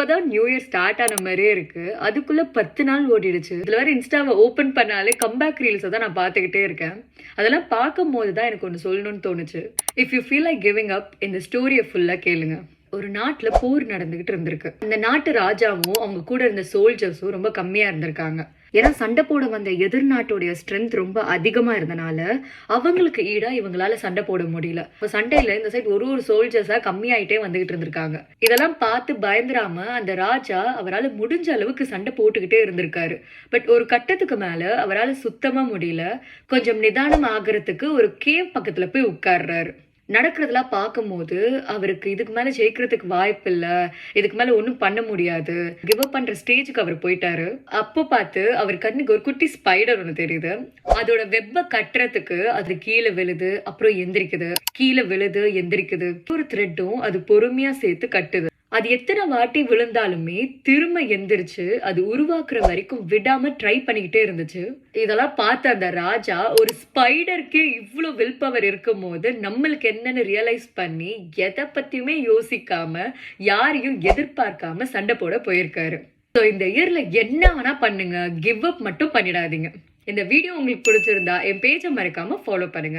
இப்பதான் new year start ஆன மாதிரியே இருக்கு. அதுக்குள்ள 10 நாள் ஓடிடுச்சு. இதுல வேற இன்ஸ்டாவை ஓபன் பண்ணாலே கம்பேக் ரீல்ஸ் தான் நான் பார்த்துக்கிட்டே இருக்கேன். அதெல்லாம் பார்க்கும் போது தான் எனக்கு ஒன்று சொல்லணும்னு தோணுச்சு. If you feel like giving up, இந்த ஸ்டோரியை ஃபுல்லா கேளுங்க. ஒரு நாட்டுல போர் நடந்துகிட்டு இருந்திருக்கு. இந்த நாட்டு ராஜாவும் அவங்க கூட இருந்த சோல்ஜர்ஸும் ரொம்ப கம்மியா இருந்திருக்காங்க. ஏன்னா சண்டை போட வந்த எதிர் நாட்டுடைய ஸ்ட்ரென்த் ரொம்ப அதிகமா இருந்தனால அவங்களுக்கு ஈடா இவங்களால சண்டை போட முடியல. இப்ப சண்டையில இந்த சைட் ஒரு சோல்ஜர்ஸா கம்மியாயிட்டே வந்துகிட்டு இருந்திருக்காங்க. இதெல்லாம் பார்த்து பயந்துராம அந்த ராஜா அவரால் முடிஞ்ச அளவுக்கு சண்டை போட்டுக்கிட்டே இருந்திருக்காரு. பட் ஒரு கட்டத்துக்கு மேல அவரால் சுத்தமா முடியல. கொஞ்சம் நிதானம் ஆகிறதுக்கு ஒரு கேவ் பக்கத்துல போய் உட்கார்றாரு. நடக்கிறதெல்லாம் பார்க்கும்போது அவருக்கு இதுக்கு மேல ஜெயிக்கிறதுக்கு வாய்ப்பு இல்ல, இதுக்கு மேல ஒன்றும் பண்ண முடியாது, கிவ் அப் பண்ற ஸ்டேஜுக்கு அவர் போயிட்டாரு. அப்போ பார்த்து அவர் கண்ணுக்கு ஒரு குட்டி ஸ்பைடர் ஒன்று தெரியுது. அதோட வெப்ப கட்டுறதுக்கு அது கீழே விழுது, அப்புறம் எந்திரிக்குது, கீழே விழுது, எந்திரிக்குது. ஒரு த்ரெட்டும் அது பொறுமையா சேர்த்து கட்டுது. அது எத்தனை வாட்டி விழுந்தாலுமே திரும்ப எந்திரிச்சு அது உருவாக்குற வரைக்கும் விடாம ட்ரை பண்ணிக்கிட்டே இருந்துச்சு. இதெல்லாம் பார்த்த அந்த ராஜா ஒரு ஸ்பைடருக்கு இவ்வளவு வில் பவர் இருக்கும் போது நம்மளுக்கு என்னன்னு ரியலைஸ் பண்ணி எதை பத்தியுமே யோசிக்காம யாரையும் எதிர்பார்க்காம சண்டை போட போயிருக்காரு. ஸோ இந்த இயர்ல என்ன வேணா பண்ணுங்க, கிவ் அப் மட்டும் பண்ணிடாதீங்க. இந்த வீடியோ உங்களுக்கு பிடிச்சிருந்தா என் பேஜை மறக்காம ஃபாலோ பண்ணுங்க.